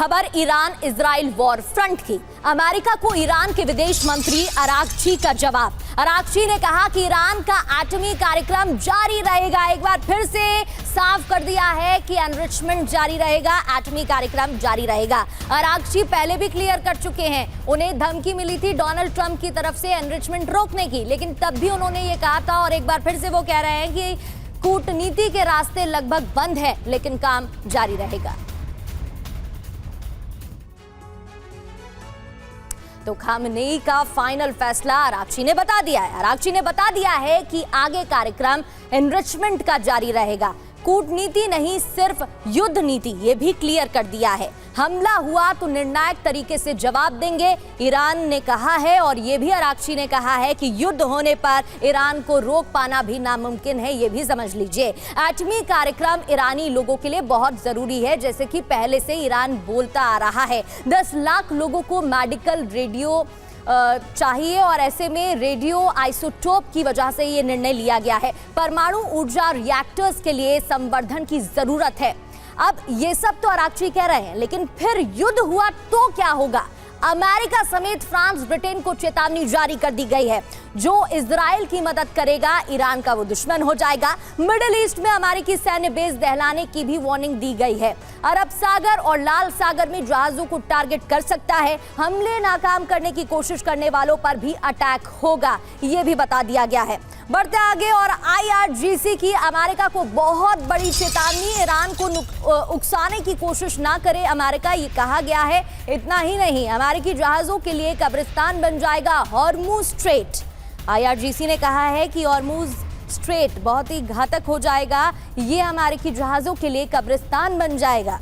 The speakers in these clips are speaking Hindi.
खबर ईरान इजराइल वॉर फ्रंट की। अमेरिका को ईरान के विदेश मंत्री अरागची का जवाब। अरागची ने कहा कि ईरान का एटमी कार्यक्रम जारी रहेगा। एक बार फिर से साफ कर दिया है कि एनरिचमेंट जारी रहेगा, एटमी कार्यक्रम जारी रहेगा। अरागची पहले भी क्लियर कर चुके हैं, उन्हें धमकी मिली थी डोनाल्ड ट्रंप की तरफ से एनरिचमेंट रोकने की, लेकिन तब भी उन्होंने ये कहा था और एक बार फिर से वो कह रहे हैं कि कूटनीति के रास्ते लगभग बंद है, लेकिन काम जारी रहेगा। तो खामनेई का फाइनल फैसला अरागची ने बता दिया है। अरागची ने बता दिया है कि आगे कार्यक्रम एनरिचमेंट का जारी रहेगा, कूटनीति नहीं, सिर्फ युद्ध नीति, ये भी क्लियर कर दिया है। हमला हुआ तो निर्णायक तरीके से जवाब देंगे, ईरान ने कहा है। और ये भी अरागची ने कहा है कि युद्ध होने पर ईरान को रोक पाना भी नामुमकिन है, ये भी समझ लीजिए। एटमी कार्यक्रम ईरानी लोगों के लिए बहुत जरूरी है, जैसे कि पहले से ईरान बोलता आ रहा है। 10 लाख लोगों को मेडिकल रेडियो चाहिए और ऐसे में रेडियो आइसोटोप की वजह से ये निर्णय लिया गया है। परमाणु ऊर्जा रिएक्टर्स के लिए संवर्धन की जरूरत है। अब ये सब तो अरागची कह रहे हैं, लेकिन फिर युद्ध हुआ तो क्या होगा? अमेरिका समेत फ्रांस, ब्रिटेन को चेतावनी जारी कर दी गई है। जो इजराइल की मदद करेगा, ईरान का वो दुश्मन हो जाएगा। मिडिल ईस्ट में अमेरिकी सैन्य बेस दहलाने की भी वार्निंग दी गई है। अरब सागर और लाल सागर में जहाजों को टारगेट कर सकता है। हमले नाकाम करने की कोशिश करने वालों पर भी अटैक होगा, ये भी बता दिया गया है। बढ़ते आगे और IRGC की अमेरिका को बहुत बड़ी चेतावनी, ईरान को उकसाने की कोशिश ना करे अमेरिका, ये कहा गया है। इतना ही नहीं, अमेरिकी जहाजों के लिए कब्रिस्तान बन जाएगा हॉर्मुज स्ट्रेट। IRGC ने कहा है कि हॉर्मुज स्ट्रेट बहुत ही घातक हो जाएगा, ये अमेरिकी जहाजों के लिए कब्रिस्तान बन जाएगा।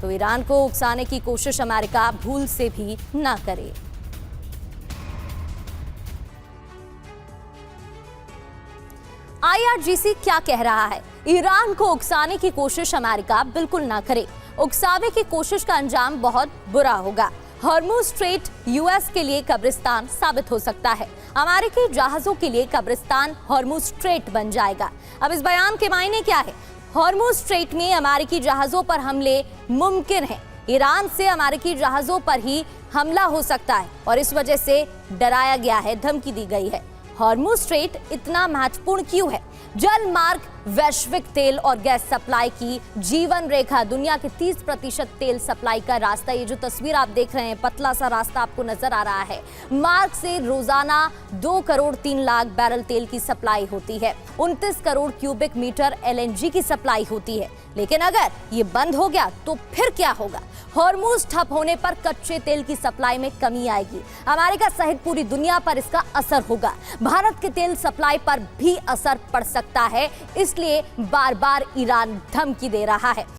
तो ईरान को उकसाने की कोशिश अमेरिका भूल से भी ना करे। IRGC क्या कह रहा है? ईरान को उकसाने की कोशिश अमेरिका बिल्कुल ना करे, उकसावे की कोशिश का अंजाम बहुत बुरा होगा। हॉर्मुज स्ट्रेट US के लिए कब्रिस्तान साबित हो सकता है। अमेरिकी जहाजों के लिए कब्रिस्तान हॉर्मुज स्ट्रेट बन जाएगा। अब इस बयान के मायने क्या है? हॉर्मुज स्ट्रेट में अमेरिकी जहाजों पर हमले मुमकिन है। ईरान से अमेरिकी जहाजों पर ही हमला हो सकता है और इस वजह से डराया गया है, धमकी दी गई है। हॉर्मुज स्ट्रेट इतना महत्वपूर्ण क्यों है? जल मार्ग वैश्विक तेल और गैस सप्लाई की जीवन रेखा, दुनिया के 30% तेल सप्लाई का रास्ता। ये जो तस्वीर आप देख रहे हैं, पतला सा रास्ता आपको नजर आ रहा है। मार्ग से रोजाना 2 करोड़ 3 लाख बैरल तेल की सप्लाई होती है। 29 करोड़ क्यूबिक मीटर LNG की सप्लाई होती है। लेकिन अगर ये बंद हो गया तो फिर क्या होगा? हॉर्मुज ठप होने पर कच्चे तेल की सप्लाई में कमी आएगी। अमेरिका सहित पूरी दुनिया पर इसका असर होगा। भारत के तेल सप्लाई पर भी असर पड़ सकता है, इसलिए बार बार ईरान धमकी दे रहा है।